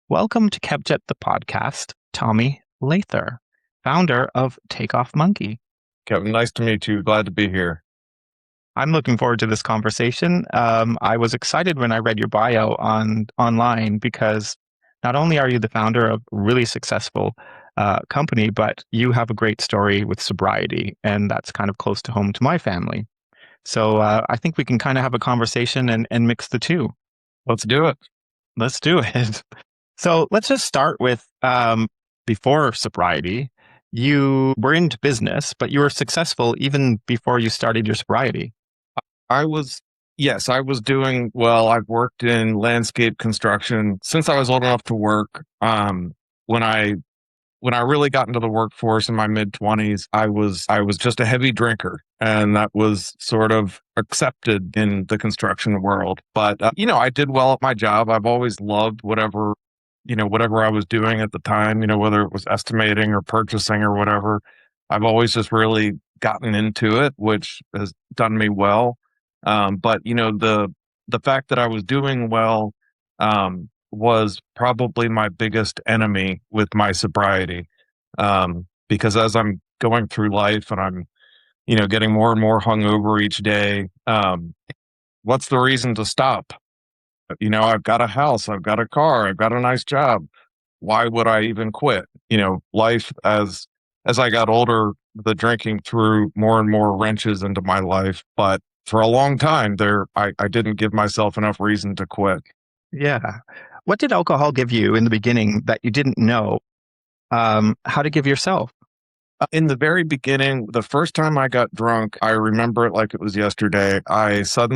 Welcome to Kebjet the podcast, Tommy Lather, founder of Takeoff Monkey. Kevin, nice to meet you. Glad to be here. I'm looking forward to this conversation. I was excited when I read your bio online because not only are you the founder of a really successful company, but you have a great story with sobriety, and that's kind of close to home to my family. So I think we can kind of have a conversation and mix the two. Let's do it. Let's do it. So let's just start with before sobriety, you were into business, but you were successful even before you started your sobriety. Yes, I was doing well. I've worked in landscape construction since I was old enough to work. When I when I really got into the workforce in my mid-20s, I was just a heavy drinker, and that was sort of accepted in the construction world. But I did well at my job. I've always loved whatever I was doing at the time, whether it was estimating or purchasing or whatever. I've always just really gotten into it, which has done me well. But the fact that I was doing well was probably my biggest enemy with my sobriety. Because as I'm going through life and I'm, getting more and more hungover each day, what's the reason to stop? I've got a house, I've got a car, I've got a nice job. Why would I even quit? Life as I got older, the drinking threw more and more wrenches into my life. But for a long time there, I didn't give myself enough reason to quit. Yeah. What did alcohol give you in the beginning that you didn't know how to give yourself? In the very beginning, the first time I got drunk, I remember it like it was yesterday. I felt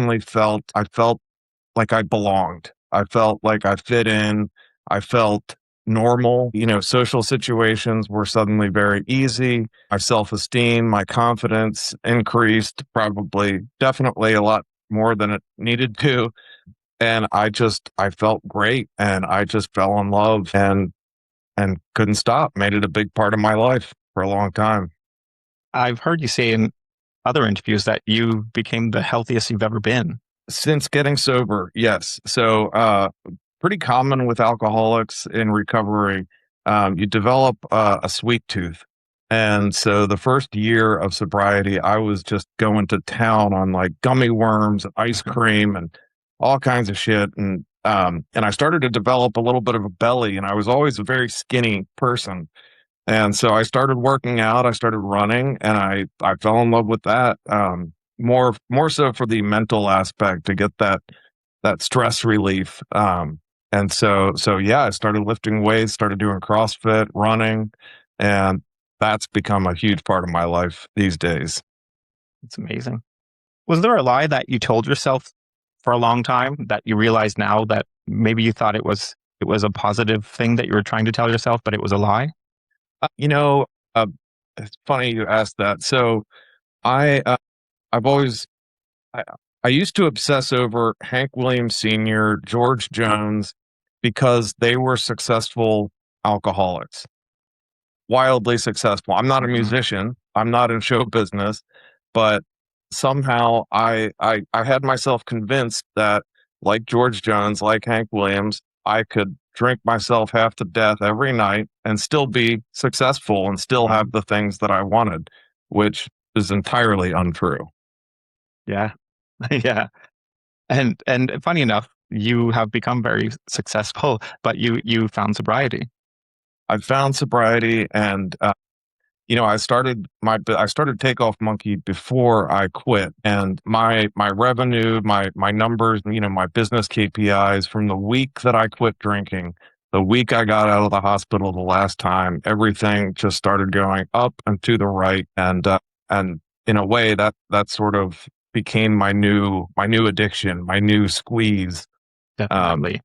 like I belonged. I felt like I fit in. I felt normal. Social situations were suddenly very easy. My self-esteem, my confidence increased definitely a lot more than it needed to. And I felt great, and I just fell in love and couldn't stop. Made it a big part of my life for a long time. I've heard you say in other interviews that you became the healthiest you've ever been. Since getting sober, yes. So, pretty common with alcoholics in recovery. You develop a sweet tooth. And so the first year of sobriety, I was just going to town on like gummy worms, ice cream, and all kinds of shit. And I started to develop a little bit of a belly, and I was always a very skinny person. And so I started working out, I started running, and I fell in love with that. More so for the mental aspect to get that stress relief. And so yeah, I started lifting weights, started doing CrossFit, running, and that's become a huge part of my life these days. It's amazing. Was there a lie that you told yourself for a long time that you realize now that maybe you thought it was a positive thing that you were trying to tell yourself, but it was a lie? Uh, you know, uh, it's funny you asked that. So I I've always I, I used to obsess over Hank Williams Sr., George Jones, because they were successful alcoholics, wildly successful. I'm not a Mhm. musician. I'm not in show business, but somehow I had myself convinced that, like George Jones, like Hank Williams, I could drink myself half to death every night and still be successful and still have the things that I wanted, which is entirely untrue. Yeah. Yeah. And funny enough, you have become very successful, but you found sobriety. I found sobriety, and I started Takeoff Monkey before I quit, and my revenue, my numbers, my business KPIs from the week that I quit drinking, the week I got out of the hospital the last time, everything just started going up and to the right, and in a way that sort of became my new addiction, my new squeeze, um, Definitely.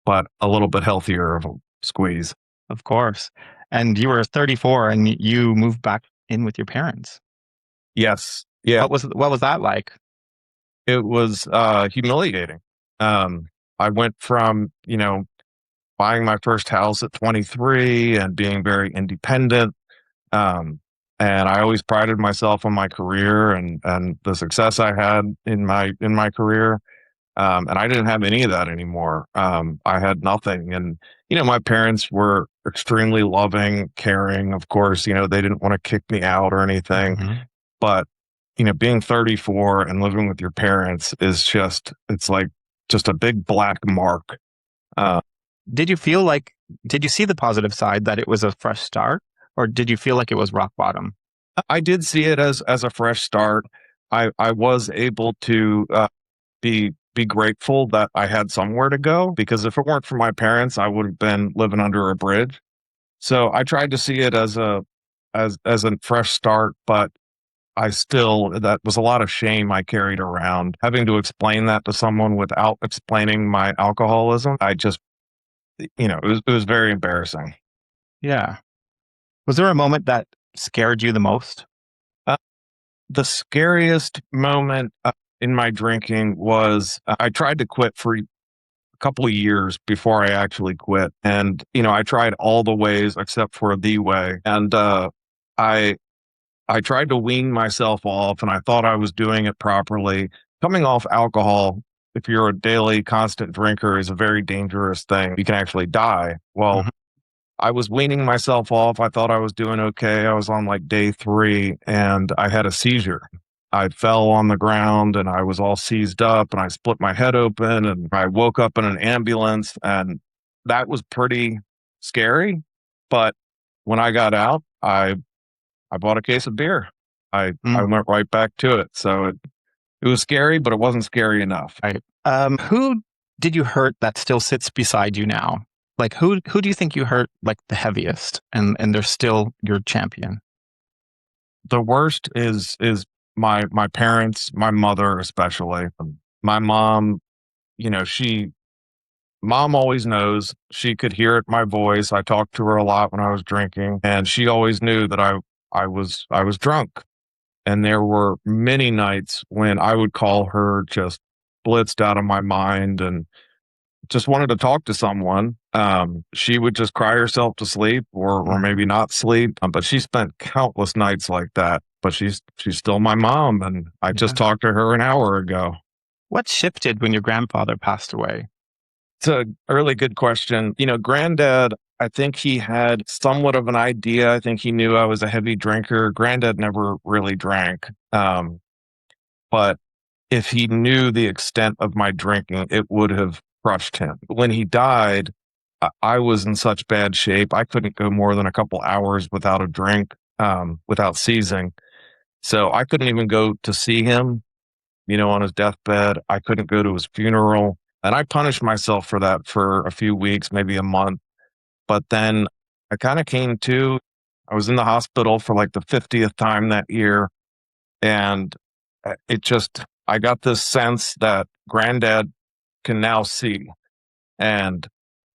but a little bit healthier of a squeeze. Of course. And you were 34 and you moved back in with your parents. Yes, yeah. What was that like? It was humiliating. Um, I went from, buying my first house at 23 and being very independent. Um, and I always prided myself on my career and the success I had in my career. And I didn't have any of that anymore. I had nothing. And, my parents were extremely loving, caring. Of course, they didn't want to kick me out or anything. Mhm. But, being 34 and living with your parents is it's like just a big black mark. Uh, Did you feel like, did you see the positive side that it was a fresh start, or did you feel like it was rock bottom? I did see it as a fresh start. I was able to be grateful that I had somewhere to go, because if it weren't for my parents, I would have been living under a bridge. So I tried to see it as a fresh start, but that was a lot of shame I carried around. Having to explain that to someone without explaining my alcoholism, it was very embarrassing. Yeah. Was there a moment that scared you the most? Uh, the scariest moment in my drinking was I tried to quit for a couple of years before I actually quit. And, I tried all the ways except for the way. And I I tried to wean myself off, and I thought I was doing it properly. Coming off alcohol, if you're a daily constant drinker, is a very dangerous thing. You can actually die. Well, Mhm. I was weaning myself off. I thought I was doing okay. I was on like day 3 and I had a seizure. I fell on the ground and I was all seized up and I split my head open and I woke up in an ambulance, and that was pretty scary. But when I got out, I bought a case of beer. I Mm, went right back to it. So it was scary, but it wasn't scary enough. right. Who did you hurt that still sits beside you now? Like who do you think you hurt like the heaviest, and they're still your champion? The worst is my parents, my mother especially. My mom, she mom always knows. She could hear it in my voice. I talked to her a lot when I was drinking, and she always knew that I was drunk. And there were many nights when I would call her just blitzed out of my mind and just wanted to talk to someone. She would just cry herself to sleep, or Mhm. maybe not sleep. But she spent countless nights like that. But she's still my mom, and I just Yeah. talked to her an hour ago. What shifted when your grandfather passed away? It's a really good question. Granddad, I think he had somewhat of an idea. I think he knew I was a heavy drinker. Granddad never really drank. But if he knew the extent of my drinking, it would have crushed him. When he died, I was in such bad shape. I couldn't go more than a couple hours without a drink, without seizing. So I couldn't even go to see him, on his deathbed. I couldn't go to his funeral. And I punished myself for that for a few weeks, maybe a month. But then I kind of came to, I was in the hospital for like the 50th time that year. And I got this sense that granddad can now see, and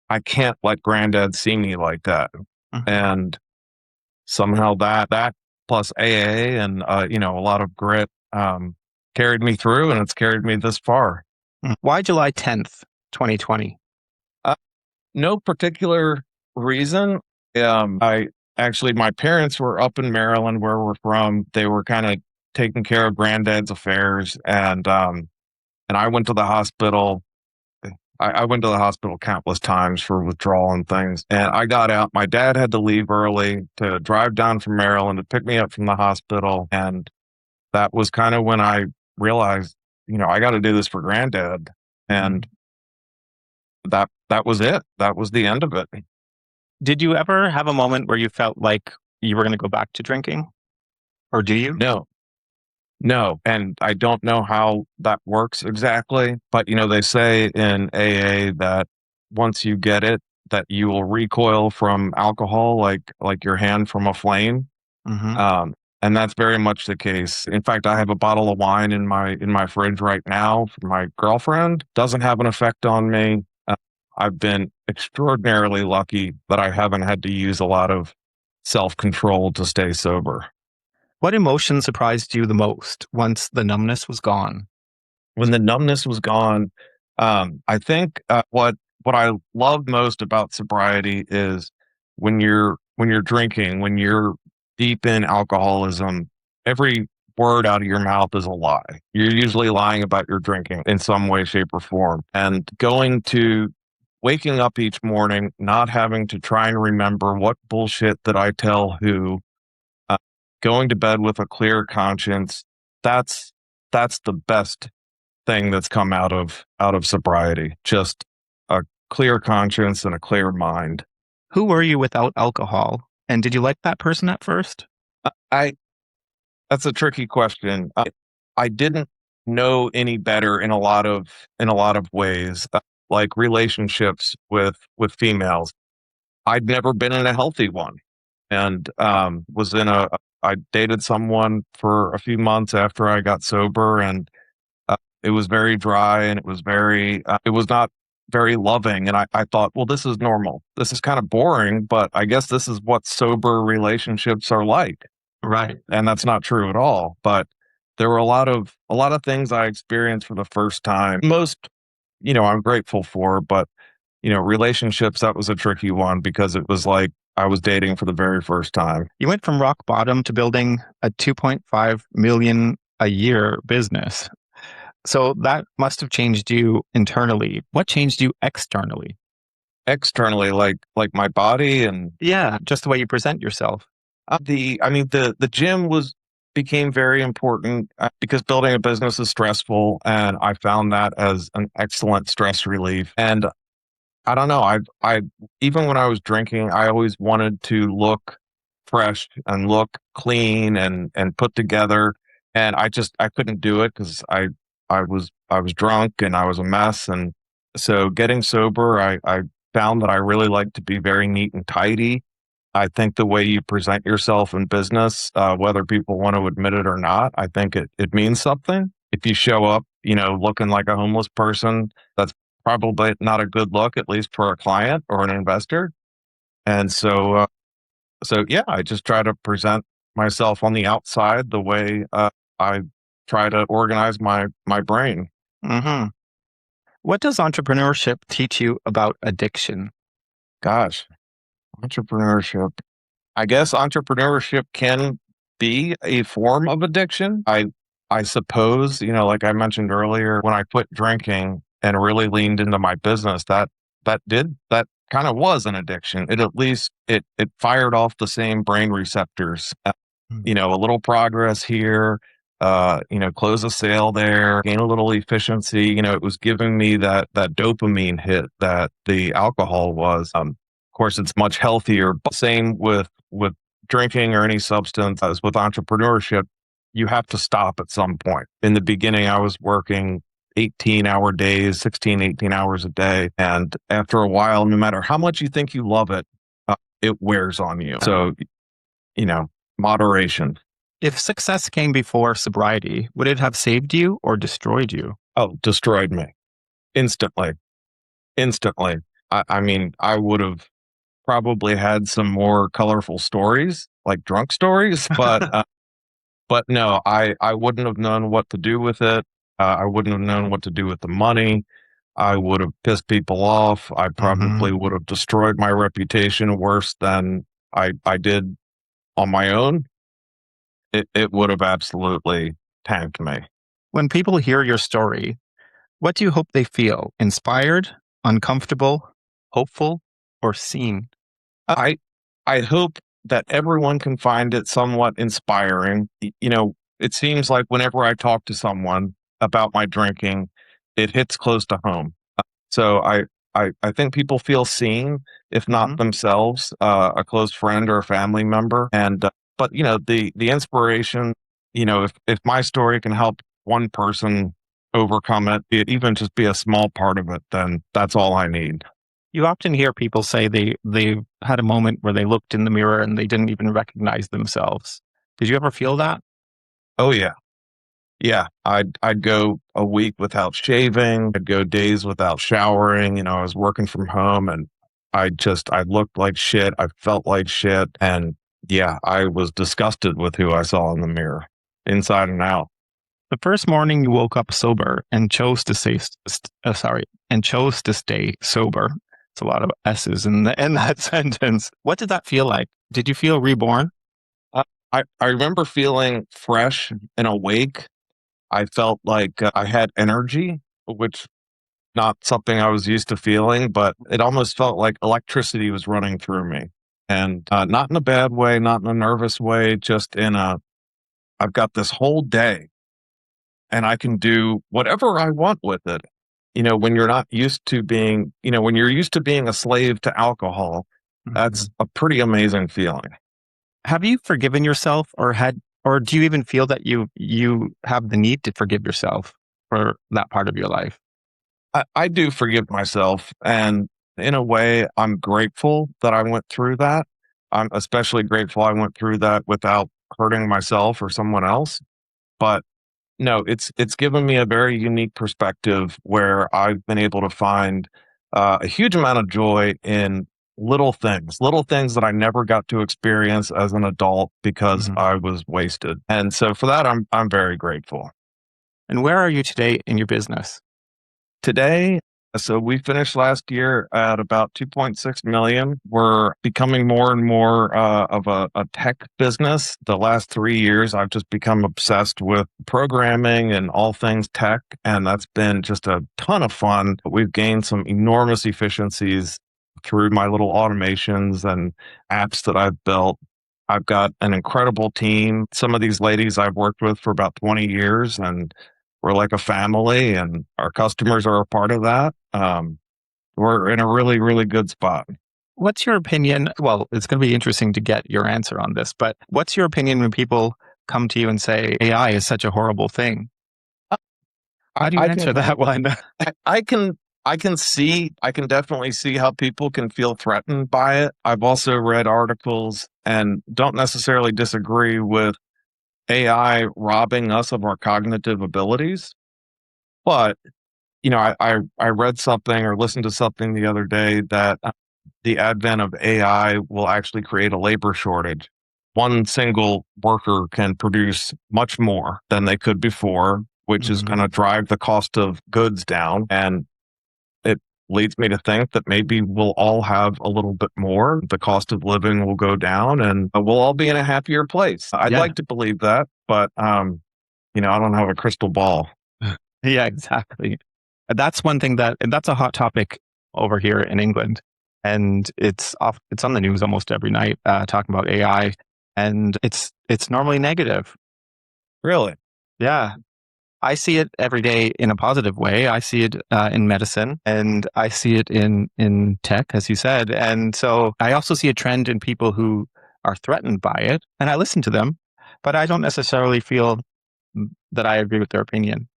I can't let granddad see me like that. Mhm. And somehow that plus AA and, a lot of grit, carried me through, and it's carried me this far. Why July 10th, 2020? Uh, no particular reason. I actually, my parents were up in Maryland where we're from. They were kind of taking care of granddad's affairs, and I went to the hospital. I went to the hospital countless times for withdrawal and things. And I got out. My dad had to leave early to drive down from Maryland to pick me up from the hospital. And that was kind of when I realized, I got to do this for granddad. Mm. And that was it. That was the end of it. Did you ever have a moment where you felt like you were going to go back to drinking, or do you? No, no. And I don't know how that works exactly. But, they say in AA that once you get it, that you will recoil from alcohol like your hand from a flame. Hmm. Um, and that's very much the case. In fact, I have a bottle of wine in my fridge right now for my girlfriend. Doesn't have an effect on me. I've been extraordinarily lucky that I haven't had to use a lot of self-control to stay sober. What emotion surprised you the most once the numbness was gone? When the numbness was gone, I think what I love most about sobriety is when you're drinking, when you're deep in alcoholism, every word out of your mouth is a lie. You're usually lying about your drinking in some way, shape, or form. And waking up each morning, not having to try and remember what bullshit that I tell who, uh, going to bed with a clear conscience, that's the best thing that's come out of sobriety. Just a clear conscience and a clear mind. Who were you without alcohol? And did you like that person at first? I That's a tricky question. I didn't know any better in a lot of ways, like relationships with females. I'd never been in a healthy one, and was in a. I dated someone for a few months after I got sober, and it was very dry, and it was not very loving. And I thought, well, this is normal. This is kind of boring, but I guess this is what sober relationships are like. Right. And that's not true at all. But there were a lot of things I experienced for the first time. Most, I'm grateful for, but relationships, that was a tricky one because it was like I was dating for the very first time. You went from rock bottom to building a 2.5 million a year business. So that must have changed you internally. What changed you externally? Externally, like my body and Yeah, just the way you present yourself. the gym became very important because building a business is stressful, and I found that as an excellent stress relief. And I don't know. I even when I was drinking, I always wanted to look fresh and look clean and put together, and I couldn't do it because I was drunk and I was a mess. And so getting sober, I found that I really like to be very neat and tidy. I think the way you present yourself in business, whether people want to admit it or not, I think it means something. If you show up, looking like a homeless person, that's probably not a good look, at least for a client or an investor. And so yeah, I just try to present myself on the outside the way I try to organize my brain. Hmm. What does entrepreneurship teach you about addiction? Gosh, entrepreneurship. I guess entrepreneurship can be a form of addiction. I suppose, like I mentioned earlier, when I quit drinking and really leaned into my business, that kind of was an addiction. It at least it fired off the same brain receptors. A little progress here, close a sale there, gain a little efficiency. It was giving me that dopamine hit that the alcohol was. Of course, it's much healthier. But same with drinking or any substance. As with entrepreneurship, you have to stop at some point. In the beginning, I was working 18-hour days, 16, 18 hours a day. And after a while, no matter how much you think you love it, it wears on you. So, you know, moderation. If success came before sobriety, would it have saved you or destroyed you? Oh, destroyed me instantly. Instantly. I mean, I would have probably had some more colorful stories, like drunk stories, but no, I wouldn't have known what to do with it. I wouldn't have known what to do with the money. I would have pissed people off. I Hmm. probably would have destroyed my reputation worse than I did on my own. It would have absolutely tanked me. When people hear your story, what do you hope they feel? Inspired, uncomfortable, hopeful, or seen? I I hope that everyone can find it somewhat inspiring. It seems like whenever I talk to someone about my drinking, it hits close to home. So I think people feel seen, if not Hmm. themselves, a close friend or a family member. And but the inspiration, if my story can help one person overcome it, even just be a small part of it, then that's all I need. You often hear people say they had a moment where they looked in the mirror and they didn't even recognize themselves. Did you ever feel that? Oh yeah. Yeah, I'd go a week without shaving. I'd go days without showering. I was working from home, and I looked like shit. I felt like shit. And yeah, I was disgusted with who I saw in the mirror, inside and out. The first morning you woke up sober and chose to stay sober. It's a lot of S's in that sentence. What did that feel like? Did you feel reborn? I remember feeling fresh and awake. I felt like I had energy, which not something I was used to feeling, but it almost felt like electricity was running through me. And not in a bad way, not in a nervous way, just in a, I've got this whole day and I can do whatever I want with it. When you're not used to being, when you're used to being a slave to alcohol, that's Mhm. a pretty amazing feeling. Have you forgiven yourself, or do you even feel that you have the need to forgive yourself for that part of your life? I do forgive myself. And in a way, I'm grateful that I went through that. I'm especially grateful I went through that without hurting myself or someone else. But no, it's given me a very unique perspective where I've been able to find a huge amount of joy in little things that I never got to experience as an adult because Mhm. I was wasted. And so for that, I'm very grateful. And where are you today in your business? Today, so we finished last year at about 2.6 million. We're becoming more and more of a tech business. The last 3 years, I've just become obsessed with programming and all things tech, and that's been just a ton of fun. We've gained some enormous efficiencies through my little automations and apps that I've built. I've got an incredible team. Some of these ladies I've worked with for about 20 years, and we're like a family, and our customers are a part of that. We're in a really, really good spot. What's your opinion? Well, it's going to be interesting to get your answer on this, but what's your opinion when people come to you and say AI is such a horrible thing? I, How do you I can, answer that one? I can, I can definitely see how people can feel threatened by it. I've also read articles and don't necessarily disagree with AI robbing us of our cognitive abilities, but I read something or listened to something the other day that the advent of AI will actually create a labor shortage. One single worker can produce much more than they could before, which is going Mhm. to drive the cost of goods down. And it leads me to think that maybe we'll all have a little bit more. The cost of living will go down and we'll all be in a happier place. I'd Yeah, like to believe that, but I don't have a crystal ball. yeah, exactly. That's one thing and that's a hot topic over here in England, and it's on the news almost every night, talking about AI, and it's normally negative. Really? Yeah, I see it every day in a positive way. I see it in medicine, and I see it in tech, as you said. And so I also see a trend in people who are threatened by it, and I listen to them, but I don't necessarily feel that I agree with their opinion.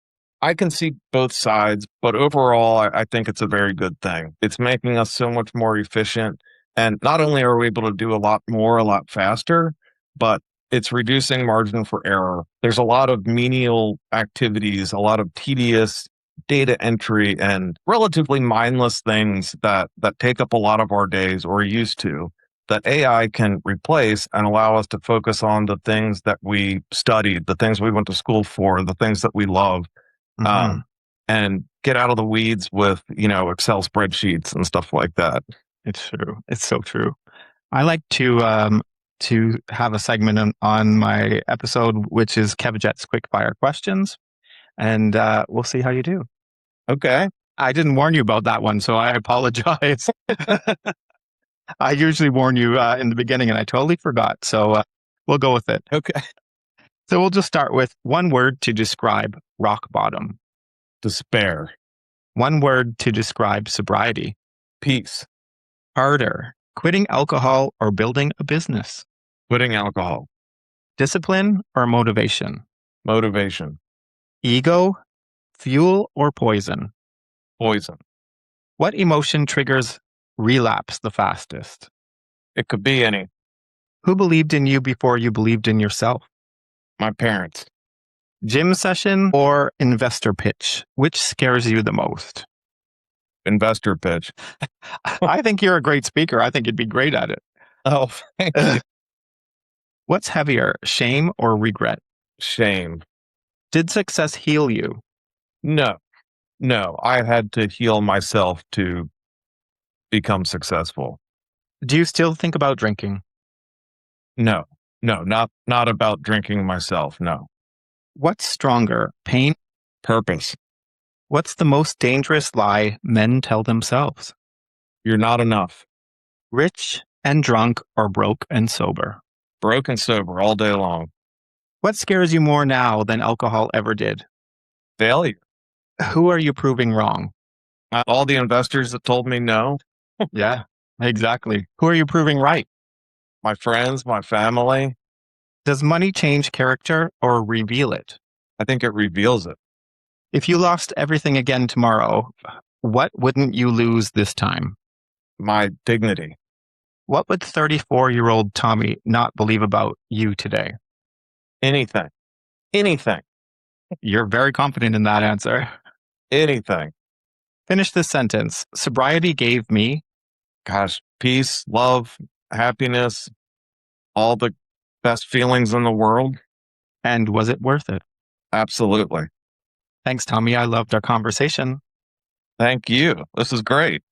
I can see both sides, but overall, I think it's a very good thing. It's making us so much more efficient. And not only are we able to do a lot more, a lot faster, but it's reducing margin for error. There's a lot of menial activities, a lot of tedious data entry and relatively mindless things that take up a lot of our days or used to that AI can replace and allow us to focus on the things that we studied, the things we went to school for, the things that we love, Hmm. um, and get out of the weeds with, Excel spreadsheets and stuff like that. It's true. It's so true. I like to have a segment on my episode, which is KevJet's quick fire questions, and we'll see how you do. Okay. I didn't warn you about that one, so I apologize. I usually warn you in the beginning, and I totally forgot. So we'll go with it. Okay. So we'll just start with one word to describe rock bottom, Despair. one word to describe sobriety, Peace. harder, quitting alcohol or building a business, Quitting alcohol. discipline or motivation, Motivation. ego, fuel or poison. Poison. What emotion triggers relapse the fastest? It could be any. Who believed in you before you believed in yourself? My parents. Gym session or investor pitch? Which scares you the most? Investor pitch. I think you're a great speaker. I think you'd be great at it. Oh, thank you. What's heavier, shame or regret? Shame. Did success heal you? No, no. I had to heal myself to become successful. Do you still think about drinking? No, No, not about drinking myself. No. What's stronger, pain? Purpose. What's the most dangerous lie men tell themselves? You're not enough. Rich and drunk or broke and sober? Broke and sober all day long. What scares you more now than alcohol ever did? Failure. Who are you proving wrong? All the investors that told me no, Yeah, exactly. Who are you proving right? my friends, my family. Does money change character or reveal it? I think it reveals it. If you lost everything again tomorrow, what wouldn't you lose this time? My dignity. What would 34-year-old Tommy not believe about you today? Anything. Anything. You're very confident in that answer. Anything. Finish this sentence. Sobriety gave me. Gosh, peace, love, happiness, all the best feelings in the world. And was it worth it? Absolutely. Thanks, Tommy. I loved our conversation. Thank you. This is great.